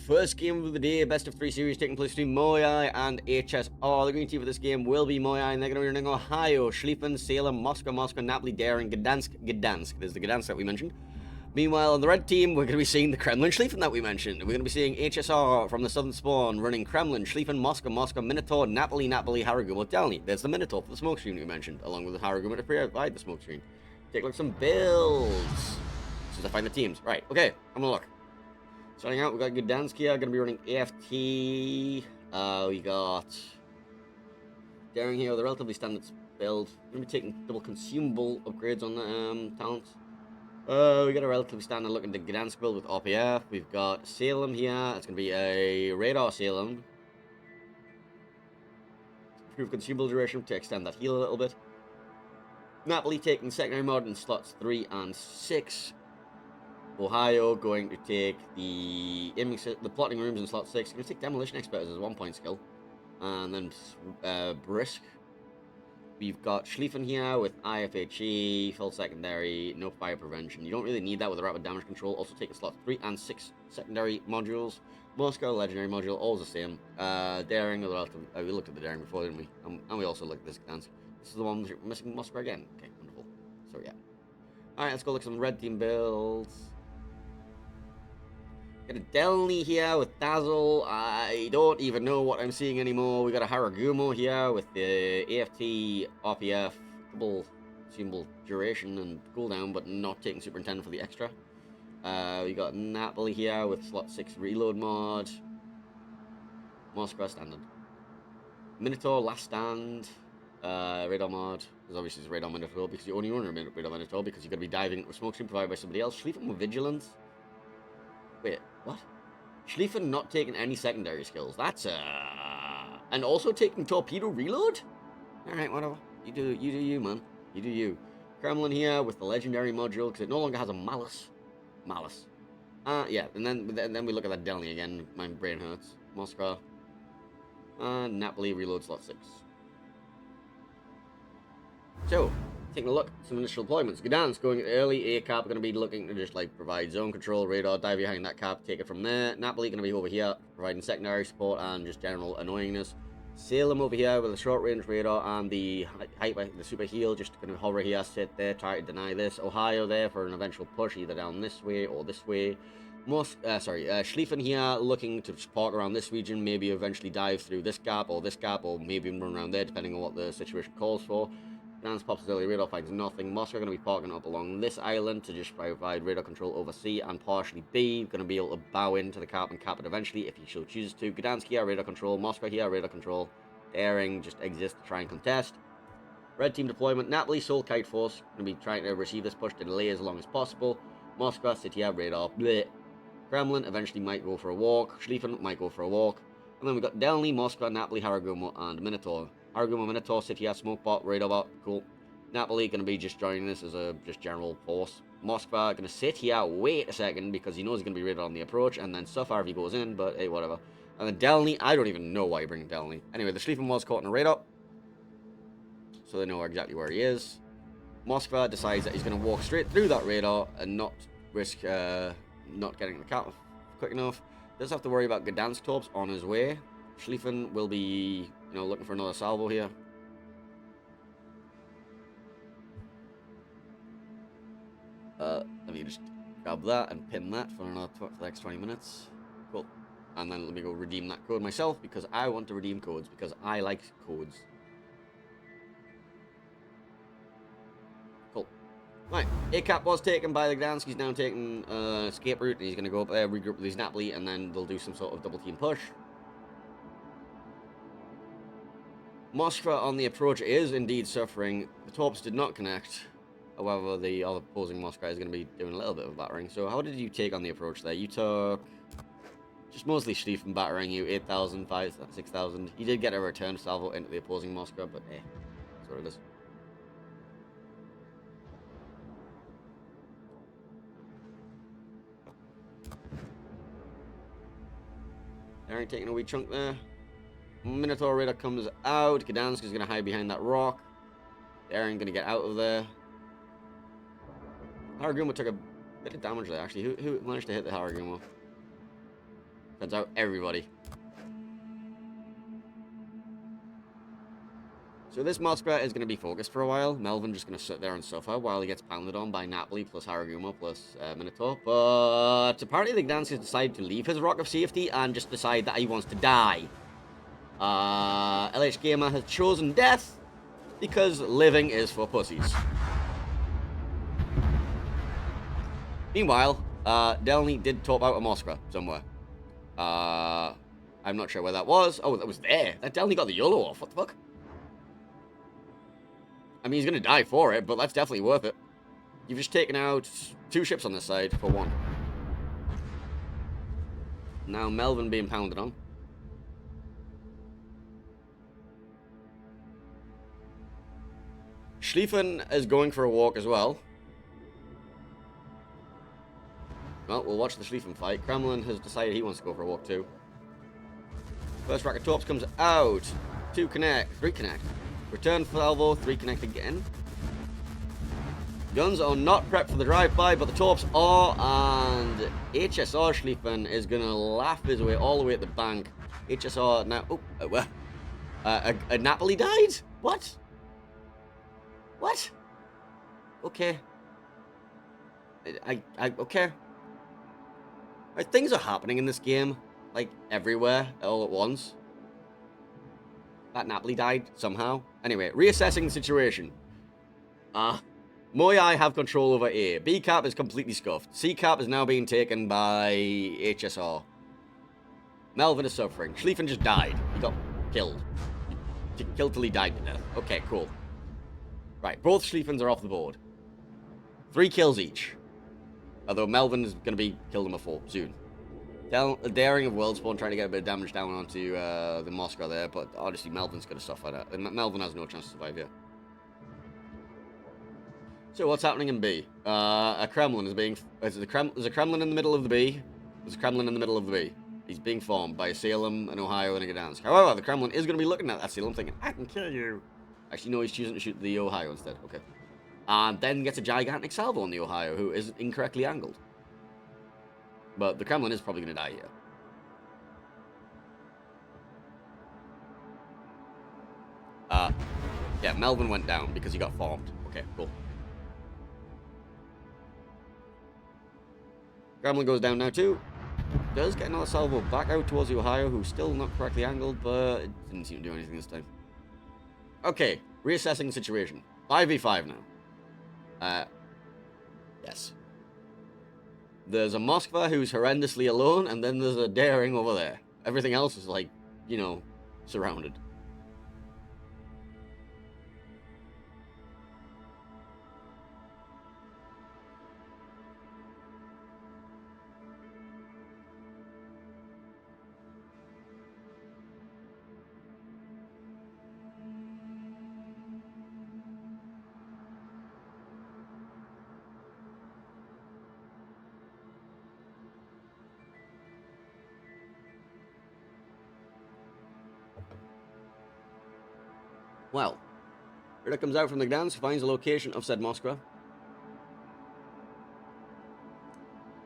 first game of the day, best of 3 series taking place between MOYAI and HSR. The green team for this game will be MOYAI, and they're going to be running Ohio, Schlieffen, Salem, Moscow, Napoli, Daring, Gdansk. There's the Gdansk that we mentioned. Meanwhile, on the red team, we're going to be seeing the Kremlin, Schlieffen that we mentioned. We're going to be seeing HSR from the southern spawn running Kremlin, Schlieffen, Moscow, Minotaur, Napoli, Haragumo, Delny. There's the Minotaur for the smoke screen we mentioned, along with the Haragumo to provide the smoke screen. Take a look at some builds. As I find the teams. Right, okay, I'm going to look. Starting out, we got Gdansk here, going to be running AFT. We got Daring here with a relatively standard build. Going to be taking double consumable upgrades on the talents. We got a relatively standard looking to Gdansk build with RPF. We've got Salem here. It's going to be a radar Salem. Improve consumable duration to extend that heal a little bit. Napoli taking secondary mod in slots 3 and 6. Ohio going to take the plotting rooms in slot 6. Going to take demolition expert as a 1-point skill. And then Brisk. We've got Schlieffen here with IFHE, full secondary, no fire prevention. You don't really need that with a rapid damage control. Also taking slots 3 and 6 secondary modules. Moscow legendary module, all the same. Daring, we looked at the Daring before, didn't we? And we also looked at this Gdansk. This is the one we're missing Moscow again. Okay, wonderful. So yeah. Alright, let's go look at some red team builds. Got a Delny here with Dazzle. I don't even know what I'm seeing anymore. We got a Haragumo here with the AFT, RPF, double consumable duration and cooldown, but not taking Superintendent for the extra. We got Napoli here with slot 6 reload mod. Moscow standard. Minotaur, last stand. Radar mod. Because obviously it's radar Minotaur because you only run a radar Minotaur because you're going to be diving into a smoke stream provided by somebody else. Schlieffen with vigilance. Wait, what? Schlieffen not taking any secondary skills. That's and also taking torpedo reload? Alright, whatever. You do you, man. You do you. Kremlin here with the legendary module, because it no longer has a malice. Yeah, and then we look at that Delny again. My brain hurts. Moscow. Napoli reload slot 6. So, taking a look at some initial deployments. Gdansk going early. A cap going to be looking to just like provide zone control, radar, dive behind that cap, take it from there. Napoli going to be over here providing secondary support and just general annoyingness. Salem over here with a short range radar and the super heal, just going to hover here, sit there, try to deny this. Ohio there for an eventual push either down this way or this way. Schlieffen here looking to park around this region, maybe eventually dive through this gap, or maybe even run around there depending on what the situation calls for. Gdansk pops his early radar, finds nothing. Moscow going to be parking up along this island to just provide radar control over C and partially B. Going to be able to bow into the cap and cap it eventually if he so chooses to. Gdansk here, radar control. Moscow here, radar control. Daring just exists to try and contest. Red team deployment. Napoli, Soul Kite Force. Going to be trying to receive this push to delay as long as possible. Moscow, City here, radar. Bleh. Kremlin eventually might go for a walk. Schlieffen might go for a walk. And then we've got Delny, Moscow, Napoli, Haragumo, and Minotaur. Haragumo, Minotaur, City here, smoke bot, radar bot, cool. Napoli going to be just joining this as a just general force. Moscow going to sit here, wait a second, because he knows he's going to be radar on the approach, and then suffer if he goes in, but hey, whatever. And then Delny, I don't even know why you bring Delny. Anyway, the Schlieffen was caught in a radar, so they know exactly where he is. Moscow decides that he's going to walk straight through that radar and not risk not getting the cap quick enough. Does have to worry about Gdansk torps on his way. Schlieffen will be, looking for another salvo here. Let me just grab that and pin that for the next 20 minutes. Cool. And then let me go redeem that code myself because I want to redeem codes because I like codes. Cool. Right. A cap was taken by the Gdansk. He's now taking escape route. And he's going to go up there, regroup with his Napoli, and then they'll do some sort of double team push. Moscow on the approach is indeed suffering. The torps did not connect. However, the other opposing Moscow is going to be doing a little bit of battering. So how did you take on the approach there? You took just mostly Schlieffen battering you, 8,000, 6,000. You did get a return salvo into the opposing Moscow, but that's what it is. Daring taking a wee chunk there. Minotaur radar comes out. Gdansk is going to hide behind that rock. Daring going to get out of there. Haragumo took a bit of damage there, actually. Who managed to hit the Haragumo? Turns out everybody. So this Moskva is going to be focused for a while. Melvin just going to sit there and suffer while he gets pounded on by Napoli plus Haraguma plus Minotaur. But apparently the Gdansk has decided to leave his rock of safety and just decide that he wants to die. LH Gamer has chosen death because living is for pussies. Meanwhile, Delny did top out a Moskva somewhere. I'm not sure where that was. Oh, that was there. That Delny got the YOLO off. What the fuck? I mean, he's going to die for it, but that's definitely worth it. You've just taken out 2 ships on this side for 1. Now Melvin being pounded on. Schlieffen is going for a walk as well. Well, we'll watch the Schlieffen fight. Kremlin has decided he wants to go for a walk too. First rack of torps comes out. 2 connect. 3 connect. Return salvo. 3 connect again. Guns are not prepped for the drive-by, but the torps are, and HSR Schlieffen is going to laugh his way all the way at the bank. HSR now... Oh, well... Napoli died? What? What? Okay. Okay. Right, things are happening in this game, like, everywhere, all at once. That Napoli died, somehow. Anyway, reassessing the situation. MOYAI have control over A. B cap is completely scuffed. C cap is now being taken by HSR. Melvin is suffering. Schlieffen just died. He got killed. He killed till he died to death. Okay, cool. Right, both Schlieffens are off the board. 3 kills each. Although Melvin is going to be killed him before soon. Daring of Worldspawn trying to get a bit of damage down onto the Moskva there, but obviously Melvin's going to suffer that. Melvin has no chance to survive here. So what's happening in B? A Kremlin is being... There's a Kremlin in the middle of the B. There's a Kremlin in the middle of the B. He's being formed by a Salem, an Ohio, and a Gdansk. However, the Kremlin is going to be looking at that Salem thinking, I can kill you. Actually, no, he's choosing to shoot the Ohio instead. Okay. And then gets a gigantic salvo on the Ohio, who is incorrectly angled. But the Kremlin is probably going to die here. Yeah, Melvin went down because he got formed. Okay, cool. Kremlin goes down now too. Does get another salvo back out towards the Ohio, who's still not correctly angled, but it didn't seem to do anything this time. Okay, reassessing the situation. 5v5 now. Yes. There's a Moskva who's horrendously alone, and then there's a Daring over there. Everything else is like, you know, surrounded. Well, Rita comes out from the Gdansk, finds the location of said Moskva.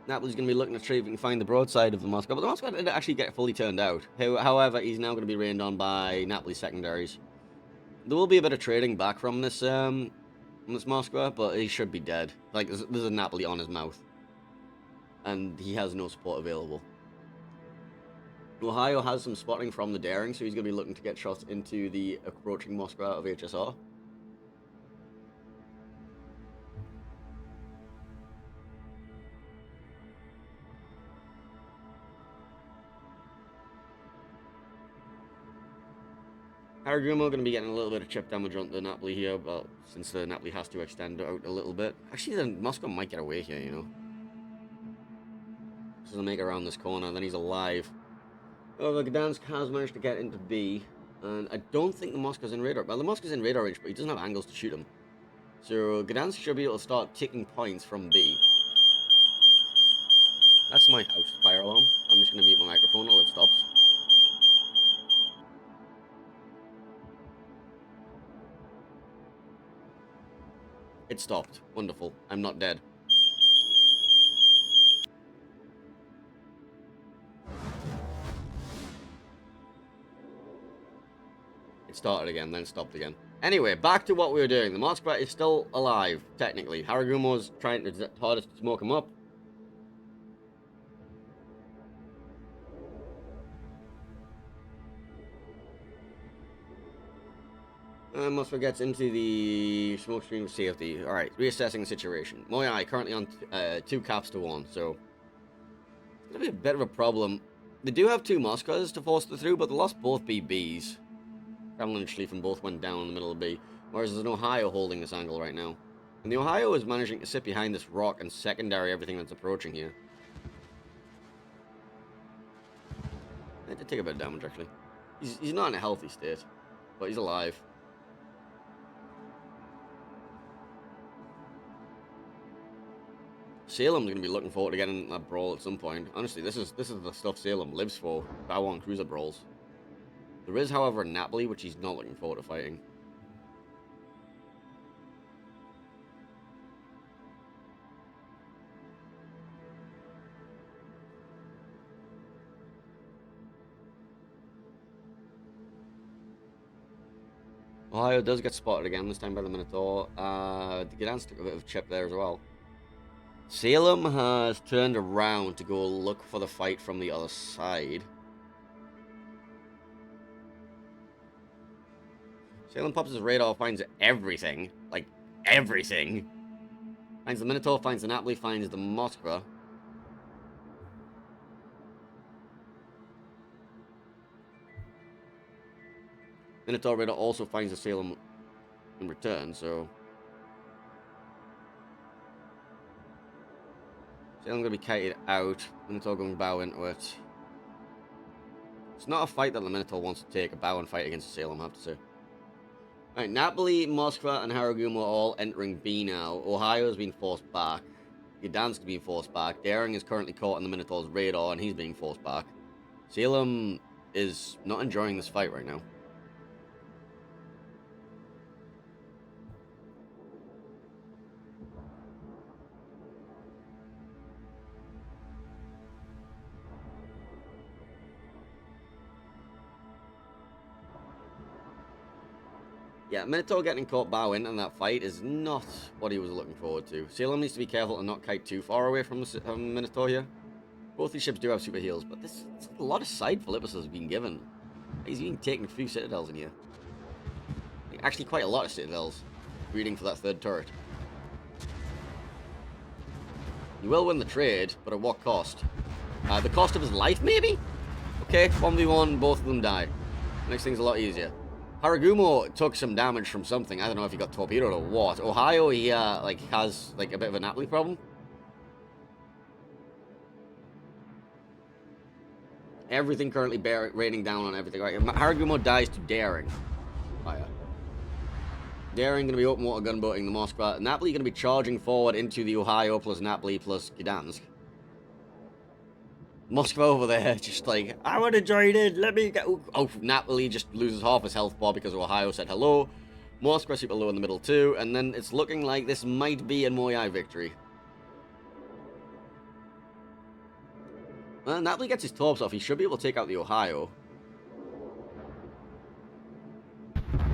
Napoli's going to be looking to see if he can find the broadside of the Moskva, but the Moskva didn't actually get fully turned out. However, he's now going to be rained on by Napoli's secondaries. There will be a bit of trading back from this Moskva, but he should be dead. Like, there's a Napoli on his mouth. And he has no support available. Ohio has some spotting from the Daring, so he's going to be looking to get shots into the approaching Moskva of HSR. Haraguma going to be getting a little bit of chip damage on the Napoli here, but since the Napoli has to extend out a little bit. Actually, the Moskva might get away here, you know. So he'll make it around this corner, then he's alive. Oh, the Gdansk has managed to get into B, and I don't think the Moskva's in radar. Well, the Moskva's in radar range, but he doesn't have angles to shoot him. So Gdansk should be able to start taking points from B. That's my house fire alarm. I'm just going to mute my microphone until it stops. It stopped. Wonderful. I'm not dead. It started again, then stopped again. Anyway, back to what we were doing. The Moskva is still alive, technically. Haragumo's trying to hardest to smoke him up. Moskva gets into the smoke screen of safety. Alright, reassessing the situation. MOYAI currently on 2 caps to 1, so it's going to be a bit of a problem. They do have 2 Moskvas to force through, but they lost both BBs. Kremlin and Schlieffen both went down in the middle of B, whereas there's an Ohio holding this angle right now. And the Ohio is managing to sit behind this rock and secondary everything that's approaching here. It did take a bit of damage, actually. He's not in a healthy state, but he's alive. Salem's going to be looking forward to getting that brawl at some point. Honestly, this is the stuff Salem lives for. Bow on cruiser brawls. There is, however, Napoli, which he's not looking forward to fighting. Ohio does get spotted again, this time by the Minotaur. The Gdansk took a bit of a chip there as well. Salem has turned around to go look for the fight from the other side. Salem pops his radar, finds everything. Like, everything. Finds the Minotaur, finds the Napoli, finds the Moskva. Minotaur radar also finds the Salem in return, so... Salem going to be kited out. Minotaur going bow into it. It's not a fight that the Minotaur wants to take, a bow and fight against Salem, I have to say. Alright, Napoli, Moskva, and Haragumo are all entering B now. Ohio has been forced back. Gdansk is being forced back. Daring is currently caught on the Minotaur's radar, and he's being forced back. Salem is not enjoying this fight right now. Yeah, Minotaur getting caught bow in that fight is not what he was looking forward to. Salem needs to be careful and not kite too far away from the Minotaur here. Both these ships do have super heals, but this a lot of side Philippus has been given. He's been taking a few citadels in here. Actually, quite a lot of citadels. Reading for that 3rd turret. He will win the trade, but at what cost? The cost of his life, maybe? Okay, 1v1, both of them die. Makes things a lot easier. Haragumo took some damage from something. I don't know if he got torpedoed or what. Ohio, he has a bit of a Napoli problem. Everything currently raining down on everything. Right, Haragumo dies to Daring. Fire. Daring going to be open water gunboating the Moskva. Napoli going to be charging forward into the Ohio plus Napoli plus Gdansk. Moskva over there, just like, I want to join in, let me go. Oh, Napoli just loses half his health bar because Ohio said hello. Moskva super low in the middle too, and then it's looking like this might be a MOYAI victory. Well, Napoli gets his torps off, he should be able to take out the Ohio.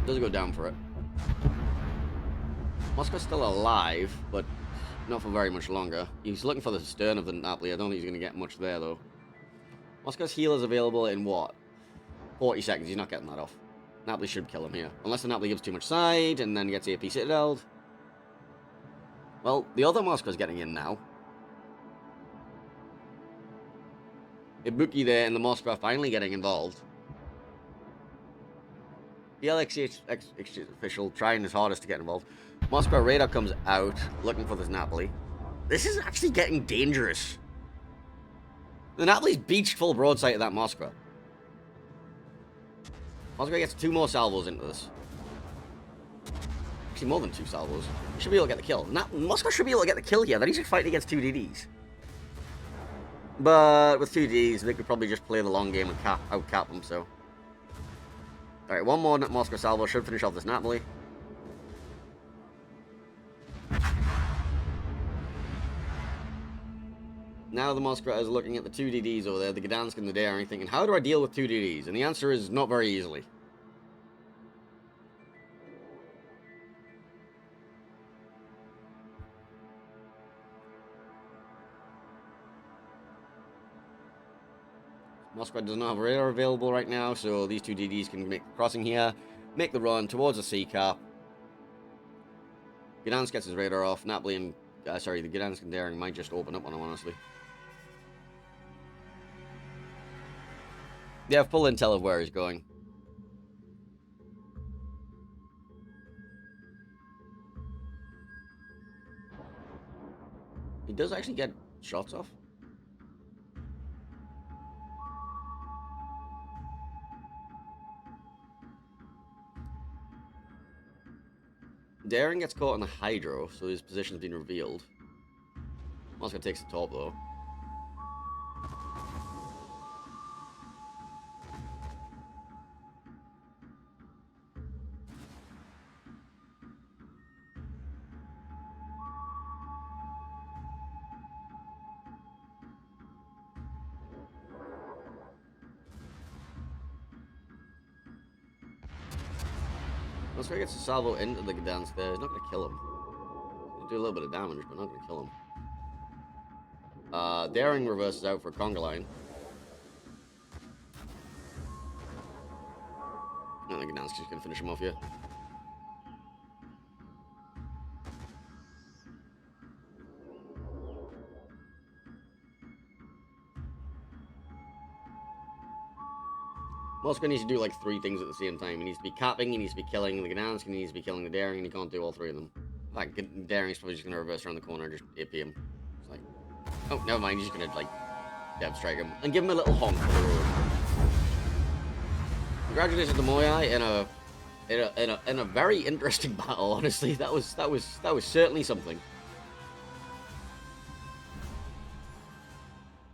Doesn't go down for it. Moskva's still alive, but not for very much longer. He's looking for the stern of the Napoli. I don't think he's going to get much there, though. Moskva's heal is available in, what? 40 seconds. He's not getting that off. Napoli should kill him here. Unless the Napoli gives too much side and then gets AP citadeled. Well, the other Moskva's getting in now. Ibuki there and the Moskva finally getting involved. The LXH official trying his hardest to get involved. Moskva radar comes out, looking for this Napoli. This is actually getting dangerous. The Napoli's beached full broadside of that Moskva. Moskva gets 2 more salvos into this. Actually, more than 2 salvos. He should be able to get the kill. Moskva should be able to get the kill here. Then he's just fighting against 2 DDs. But with 2 DDs, they could probably just play the long game and outcap them, so. Alright, 1 more Moskva salvo should finish off this Napoli. Now the Moskva is looking at the 2 DDs over there, the Gdansk and the Daring, thinking, how do I deal with 2 DDs? And the answer is not very easily. Moscow does not have radar available right now, so these two DDs can make the crossing here, make the run towards the sea cap. Gdansk gets his radar off. Napoli and sorry, the Gdansk and Daring might just open up on him, honestly. They have full intel of where he's going. He does actually get shots off. Daring gets caught in the hydro, so his position's been revealed. Moscow takes the top, though. Moscow gets a salvo into the Gdansk there. He's not going to kill him. He'll do a little bit of damage, but not going to kill him. Daring reverses out for a conga line. I think Gdansk's just going to finish him off here. Moscow needs to do like 3 things at the same time. He needs to be capping, he needs to be killing the Gdansk, he needs to be killing the Daring, and he can't do all 3 of them. In fact, Daring's probably just going to reverse around the corner and just AP him. It's like, oh, never mind, he's just going to, like, dev strike him. And give him a little honk for the road. Congratulations to MOYAI in a very interesting battle, honestly. That was certainly something.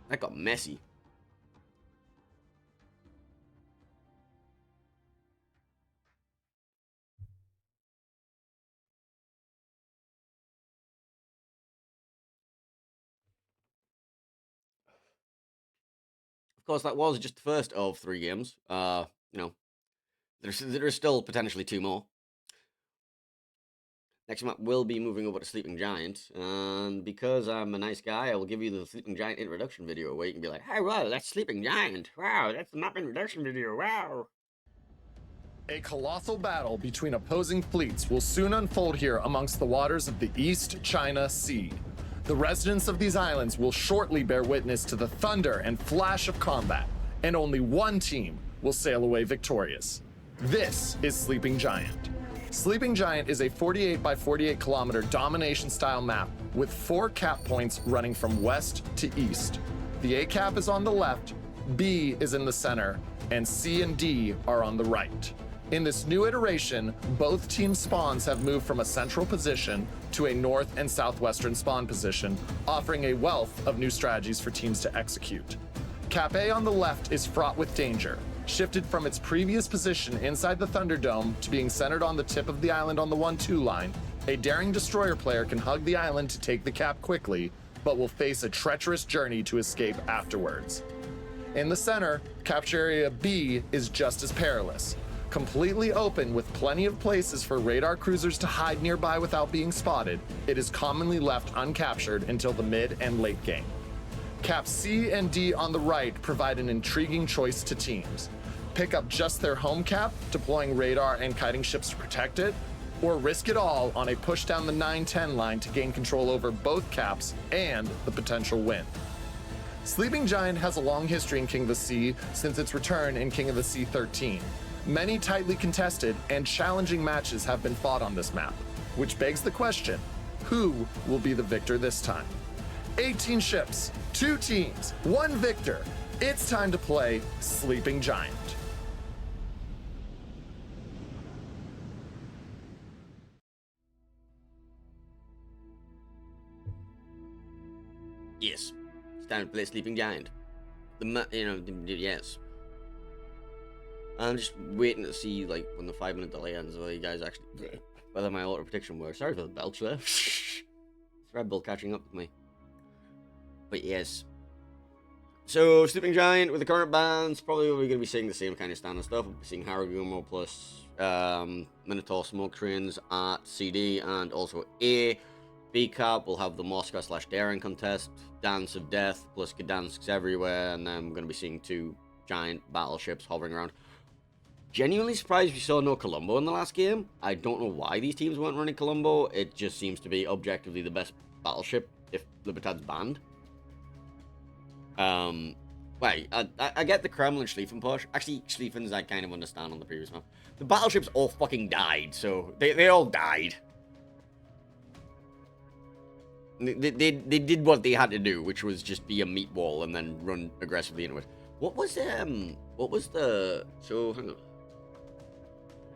That got messy. Of course, that was just the first of 3 games. You know, there's still potentially 2 more. Next map will be moving over to Sleeping Giant, and because I'm a nice guy, I will give you the Sleeping Giant introduction video where you can be like, hey, wow, that's Sleeping Giant. Wow, that's the map introduction video. Wow. A colossal battle between opposing fleets will soon unfold here amongst the waters of the East China Sea. The residents of these islands will shortly bear witness to the thunder and flash of combat, and only one team will sail away victorious. This is Sleeping Giant. Sleeping Giant is a 48 by 48 kilometer domination style map with 4 cap points running from west to east. The A cap is on the left, B is in the center, and C and D are on the right. In this new iteration, both team spawns have moved from a central position to a north and southwestern spawn position, offering a wealth of new strategies for teams to execute. Cap A on the left is fraught with danger, shifted from its previous position inside the Thunderdome to being centered on the tip of the island on the 1-2 line. A daring destroyer player can hug the island to take the cap quickly, but will face a treacherous journey to escape afterwards. In the center, capture area B is just as perilous. Completely open with plenty of places for radar cruisers to hide nearby without being spotted, it is commonly left uncaptured until the mid and late game. Caps C and D on the right provide an intriguing choice to teams. Pick up just their home cap, deploying radar and kiting ships to protect it, or risk it all on a push down the 9-10 line to gain control over both caps and the potential win. Sleeping Giant has a long history in King of the Sea since its return in King of the Sea 13. Many tightly contested and challenging matches have been fought on this map, which begs the question, who will be the victor this time? 18 ships, 2 teams, 1 victor. It's time to play Sleeping Giant. Yes, it's time to play Sleeping Giant. Yes. I'm just waiting to see, like, when the 5-minute delay ends, whether you guys actually, whether my auto prediction works. Sorry for the belch there. It's Red Bull catching up with me. But yes. So, Sleeping Giant with the current bans, probably we're going to be seeing the same kind of standard stuff. We'll be seeing Haragumo plus Minotaur Smoke Trains at CD and also A. B cap will have the Moscow/Daring contest, Dance of Death plus Gdansks everywhere, and then we're going to be seeing 2 giant battleships hovering around. Genuinely surprised we saw no Colombo in the last game. I don't know why these teams weren't running Colombo. It just seems to be objectively the best battleship if Libertad's banned. Wait, I get the Kremlin Schlieffen push. Actually, Schlieffen's I kind of understand on the previous map. The battleships all fucking died, so they all died. They did what they had to do, which was just be a meat wall and then run aggressively into it. What was the so hang on.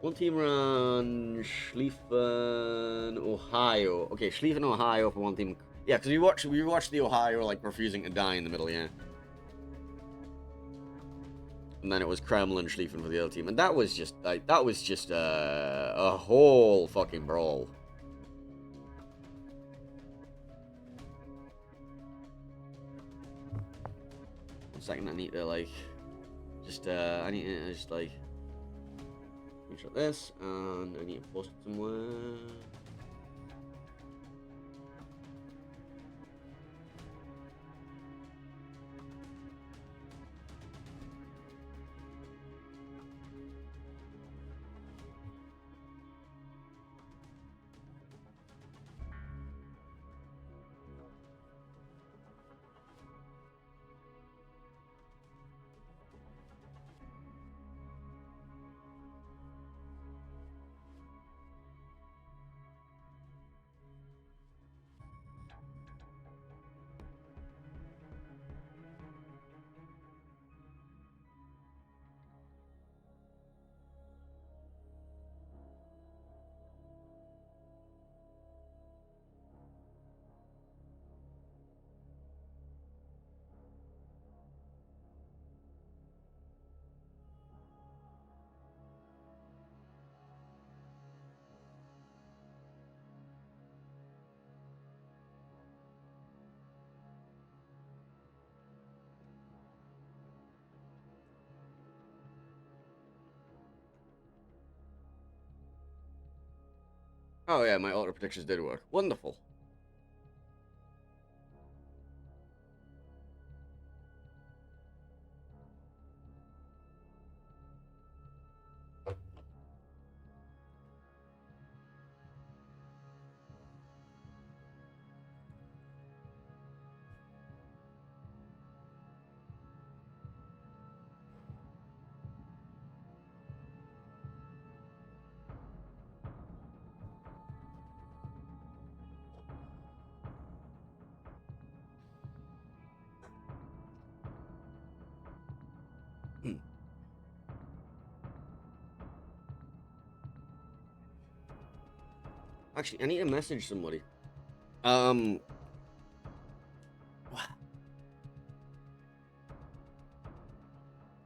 One team ran Schlieffen, Ohio. Okay, Schlieffen, Ohio for one team. Yeah, because we watched the Ohio like refusing to die in the middle, yeah. And then it was Kremlin Schlieffen for the other team, and that was just a whole fucking brawl. One second, I need to like I need to just like screenshot this, and I need to post it somewhere. Oh yeah, my auto predictions did work. Wonderful. Actually, I need to message somebody. What?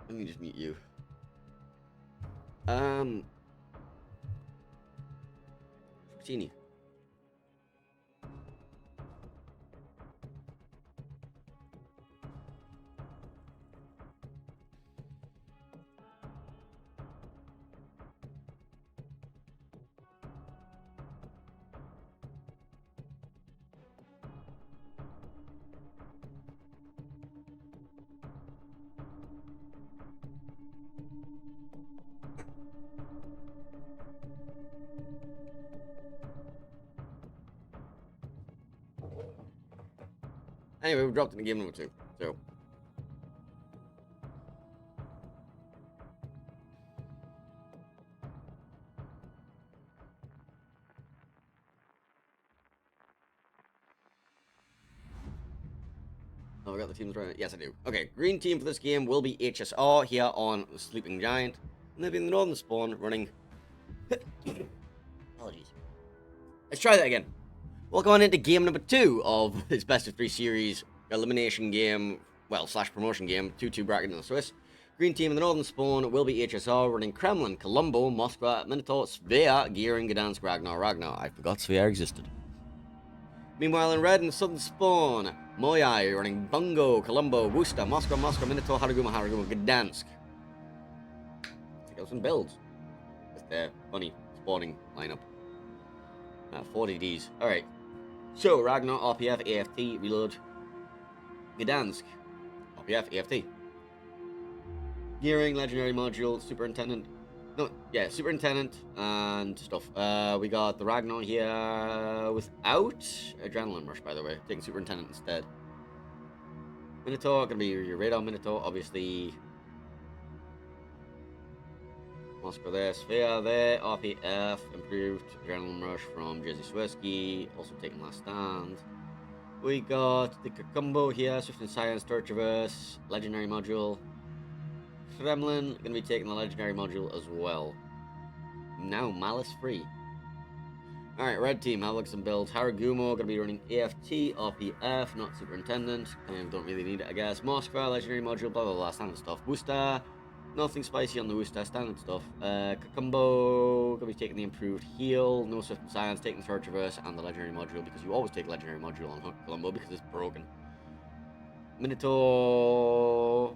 Let me just mute you. Continue. Anyway, we dropped into game number 2. So. Oh, I got the teams right. Yes, I do. Okay, green team for this game will be HSR here on the Sleeping Giant. And they'll be in the northern spawn running. Apologies. Let's try that again. Welcome on into game number 2 of this best of 3 series elimination game, well, / promotion game, 2-2 bracket in the Swiss. Green team in the northern spawn will be HSR running Kremlin, Colombo, Moskva, Minotaur, Svea, Gearing, Gdansk, Ragnar. I forgot Svea existed. Meanwhile, in red in the southern spawn, MOYAI running Bungo, Colombo, Worcester, Moscow, Minotaur, Haraguma, Gdansk. Check out some builds. That's their funny spawning lineup. 40 Ds. Alright. So, Ragnar, RPF, AFT, reload. Gdansk. RPF, AFT. Gearing, legendary module, superintendent. No, yeah, superintendent and stuff. We got the Ragnar here without adrenaline rush, by the way. Taking superintendent instead. Minotaur, gonna be your radar Minotaur, obviously. Moscow there, Sphere there, RPF, improved adrenaline rush from Jersey Swirsky, also taking last stand. We got the Kakumbo here, Swift and Science, Torchiverse, legendary module. Kremlin, gonna be taking the legendary module as well. Now Malice free. Alright, red team, have a look at some builds. Haragumo, gonna be running AFT, RPF, not superintendent. Kind of don't really need it, I guess. Moskva, legendary module, blah blah blah, standard stuff. Wooster, nothing spicy on the Wooster, standard stuff. Kakumbo, gonna be taking the improved heal. No Swift and Science, taking the Third Traverse and the legendary module, because you always take legendary module on Columbo because it's broken. Minotaur,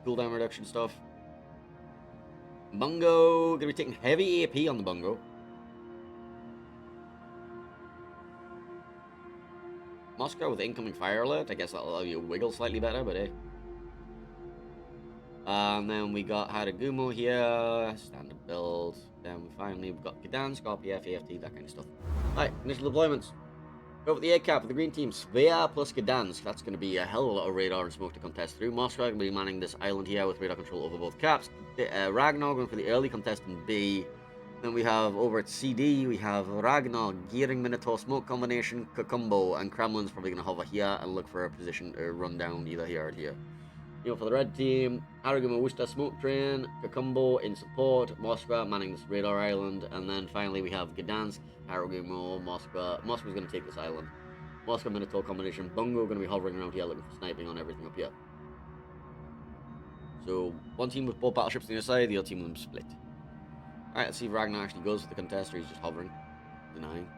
cooldown reduction stuff. Bungo, gonna be taking heavy AP on the Bungo. Moscow with incoming fire alert. I guess that'll allow you to wiggle slightly better, but hey. And then we got Haragumo here, standard build. Then finally we've got Gdansk, RPF, AFT, that kind of stuff. Alright, initial deployments. Go for the A cap with the green team, Svea plus Gdansk. That's going to be a hell of a lot of radar and smoke to contest through. Moscow going to be manning this island here with radar control over both caps. Ragnar going for the early contest in B. Then we have over at CD, we have Ragnar, Gearing, Minotaur, Smoke Combination, Kakumbo, and Kremlin's probably going to hover here and look for a position to run down either here or here. You know, for the red team, Haragumo, Worcester, Smoke Train, Kakumbo in support, Moskva manning this radar island, and then finally we have Gdansk, Haragumo, Moskva. Moskva's going to take this island. Moskva, Minotaur combination, Bungo going to be hovering around here looking for sniping on everything up here. So, one team with both battleships on the other side, the other team with them split. Alright, let's see if Ragnar actually goes for the contest or he's just hovering, denying.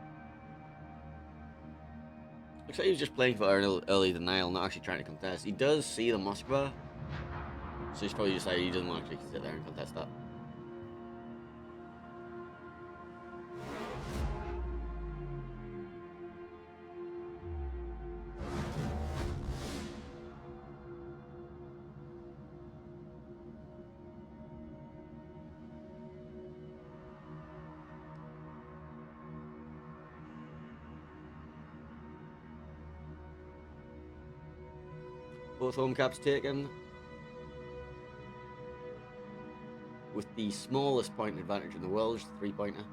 Looks like he was just playing for early denial, not actually trying to contest. He does see the Moskva, so he's probably decided he doesn't want to actually sit there and contest that. Both home caps taken. With the smallest point advantage in the world, just a 3-pointer.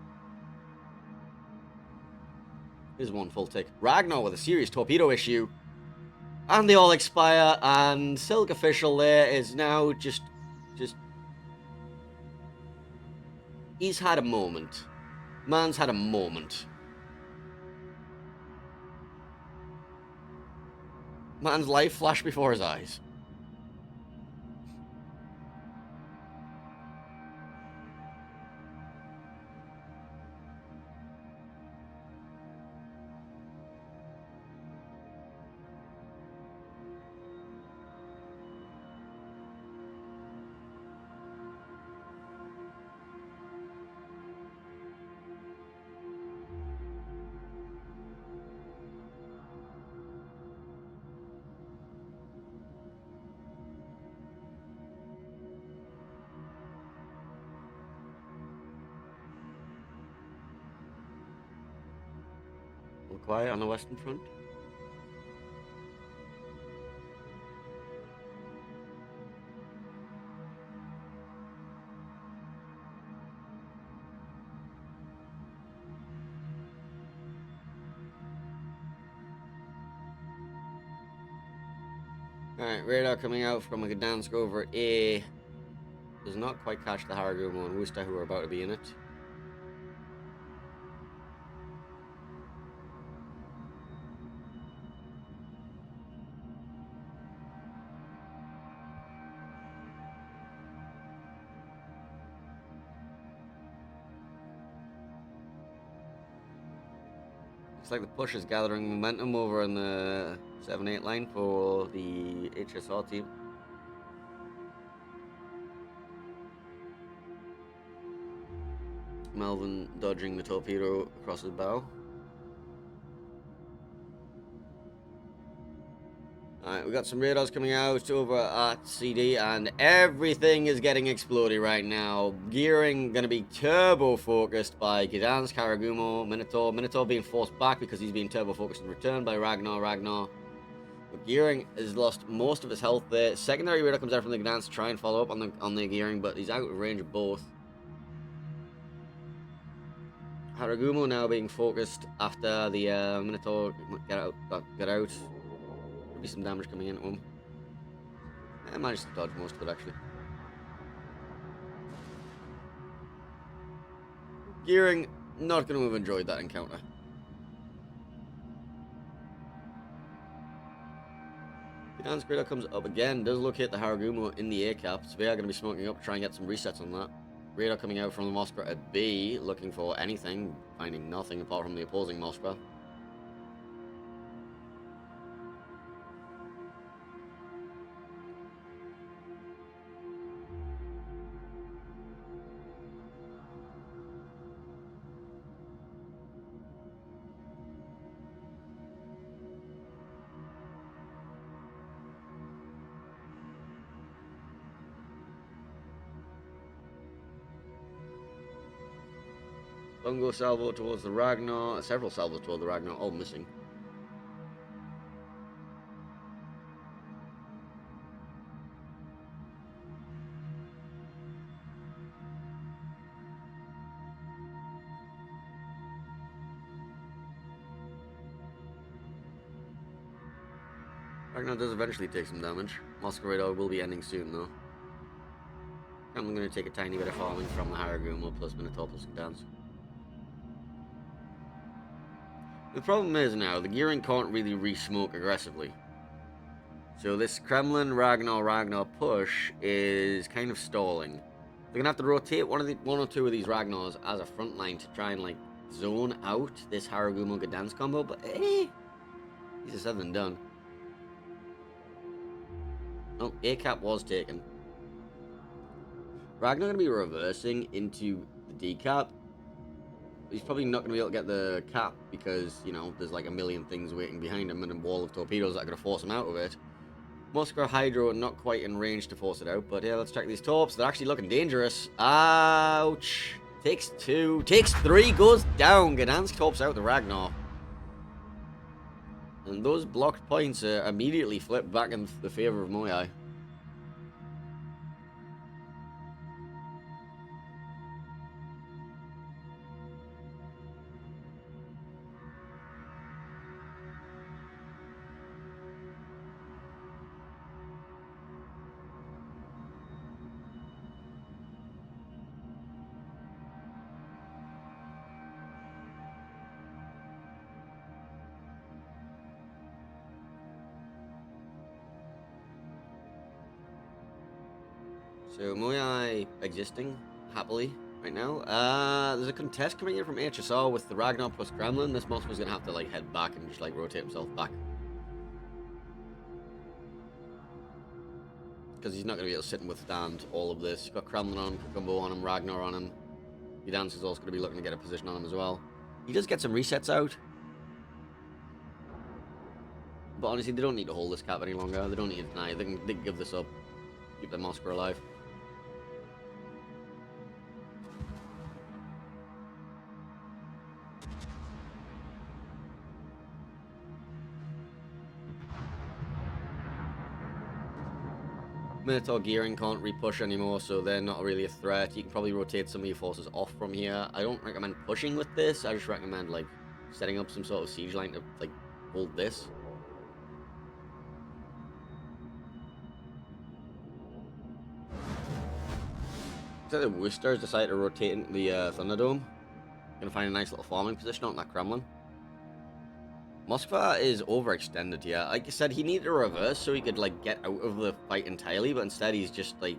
Here's one full tick. Ragnar with a serious torpedo issue. And they all expire, and Silk Official there is now just... He's had a moment. Man's had a moment. Man's life flashed before his eyes. Quiet on the Western Front. Alright, radar coming out from a Gdansk over A. Does not quite catch the Haragumo and Worcester who are about to be in it. Looks like the push is gathering momentum over in the 7-8 line for the HSR team. Melvin dodging the torpedo across his bow. Alright, We got some radars coming out over at CD, and everything is getting exploded right now. Gearing going to be turbo-focused by Gdansk, Haragumo, Minotaur. Minotaur being forced back because he's being turbo-focused in return by Ragnar. But Gearing has lost most of his health there. Secondary radar comes out from the Gdansk to try and follow up on the Gearing, but he's out of range of both. Haragumo now being focused after the Minotaur get out. Could be some damage coming into him. I managed to dodge most of it actually. Gearing not going to have enjoyed that encounter. Gdansk radar comes up again, does locate the Haragumo in the air cap, so they are going to be smoking up to try and get some resets on that. Radar coming out from the Moskva at B, looking for anything, finding nothing apart from the opposing Moskva. Lungo salvo towards the Ragnar, several salvos toward the Ragnar, all missing. Ragnar does eventually take some damage. Moscow radar will be ending soon though. I'm going to take a tiny bit of farming from the Haragumo plus Minotaur plus Gdansk. The problem is now, the Gearing can't really re-smoke aggressively. So this Kremlin, Ragnar push is kind of stalling. They're going to have to rotate one or two of these Ragnars as a front line to try and like zone out this Haragumo Gdansk combo, but easier said than done. Oh, A cap was taken. Ragnar going to be reversing into the D cap. He's probably not going to be able to get the cap because, you know, there's like a million things waiting behind him and a wall of torpedoes that are going to force him out of it. Moskva Hydro not quite in range to force it out, but yeah, let's check these torps. They're actually looking dangerous. Ouch. Takes two. Takes three. Goes down. Gdansk torps out the Ragnar. And those blocked points immediately flip back in the favor of MOYAI. So MOYAI existing happily right now. There's a contest coming in from HSR with the Ragnar plus Kremlin. This Moskva's gonna have to like head back and just like rotate himself back. Because he's not gonna be able to sit and withstand all of this. He's got Kremlin on him, Kukumbo on him, Ragnar on him. Gdansk is also gonna be looking to get a position on him as well. He does get some resets out. But honestly, they don't need to hold this cap any longer. They don't need to deny it. They can give this up. Keep the Moskva alive. Minotaur Gearing can't re-push anymore, so they're not really a threat. You can probably rotate some of your forces off from here. I don't recommend pushing with this. I just recommend, like, setting up some sort of siege line to, like, hold this. Looks like the Worcesters decided to rotate into the Thunderdome. Gonna find a nice little farming position on that Kremlin. Moskva is overextended here. Like I said, he needed to reverse so he could like get out of the fight entirely, but instead he's just like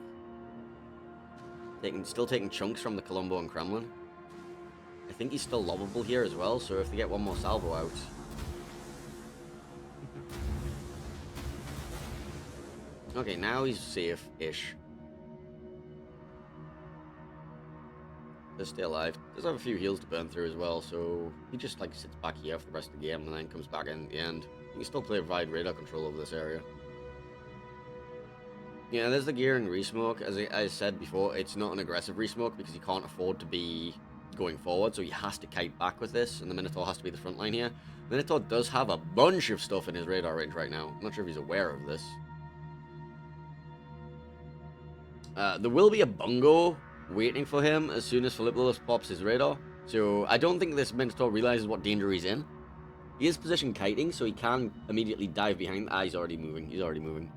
still taking chunks from the Colombo and Kremlin. I think he's still lobbable here as well, so if they get one more salvo out. Okay, now he's safe-ish. Does stay alive. Does have a few heals to burn through as well, so he just like sits back here for the rest of the game and then comes back in at the end. He can still provide radar control over this area. Yeah, there's the gearing resmoke. As I said before, it's not an aggressive resmoke because he can't afford to be going forward, so he has to kite back with this, and the Minotaur has to be the front line here. Minotaur does have a bunch of stuff in his radar range right now. I'm not sure if he's aware of this. There will be a bungo waiting for him as soon as Philippolus pops his radar, so I don't think this Minotaur realizes what danger he's in. He is position kiting, so he can immediately dive behind. Ah, he's already moving. He's already moving.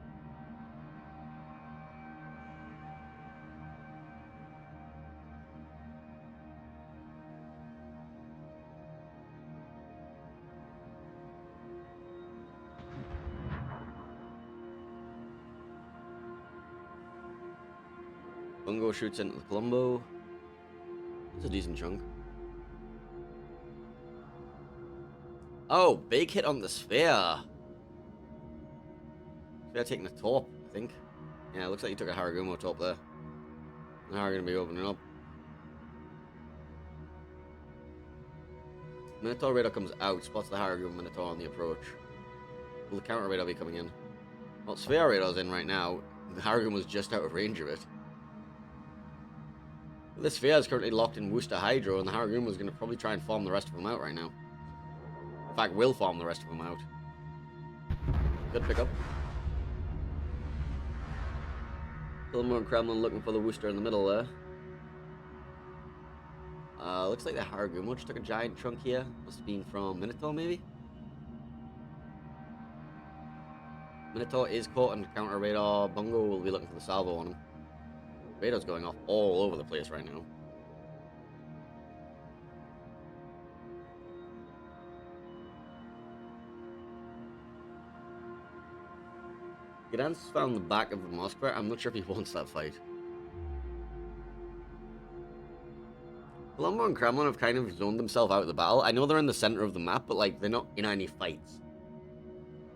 Bungo shoots into the Columbo. That's a decent chunk. Oh, big hit on the Sphere. Sphere taking the top, I think. Yeah, it looks like he took a Haragumo top there. Now we're going to be opening up. Minotaur radar comes out, spots the Haragumo Minotaur on the approach. Will the counter radar be coming in? Well, Sphere radar's in right now. The Haragumo's just out of range of it. This Sphere is currently locked in Worcester Hydro, and the Haragumo's going to probably try and farm the rest of them out right now. In fact, will farm the rest of them out. Good pickup. Fillmore and Kremlin looking for the Worcester in the middle there. Looks like the Haragumo just took a giant chunk here. Must have been from Minotaur, maybe? Minotaur is caught on counter radar. Bungo will be looking for the salvo on him. Radar's going off all over the place right now. Gdansk found the back of the Moskva. I'm not sure if he wants that fight. Colombo and Kremlin have kind of zoned themselves out of the battle. I know they're in the center of the map, but like they're not in any fights.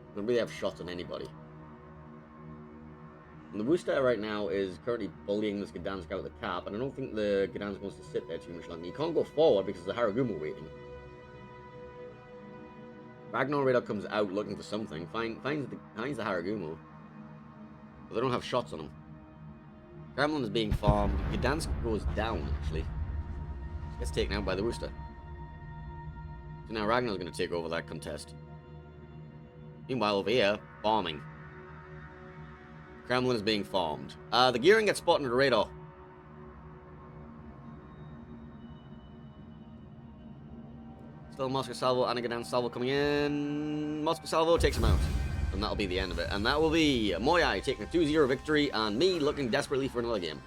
They don't really have shots on anybody. And the Worcester right now is currently bullying this Gdansk out of the cap, and I don't think the Gdansk wants to sit there too much longer. He can't go forward because the Haragumo waiting. Ragnar radar comes out looking for something, finds the Haragumo, but they don't have shots on him. Kremlin is being farmed. Gdansk goes down, actually. Gets taken out by the Worcester. So now Ragnar's going to take over that contest. Meanwhile, over here, farming. Kremlin is being farmed. The gearing gets spotted on the radar. Still Moscow Salvo and a Gdansk Salvo coming in. Moscow Salvo takes him out. And that'll be the end of it. And that will be MOYAI taking a 2-0 victory and me looking desperately for another game.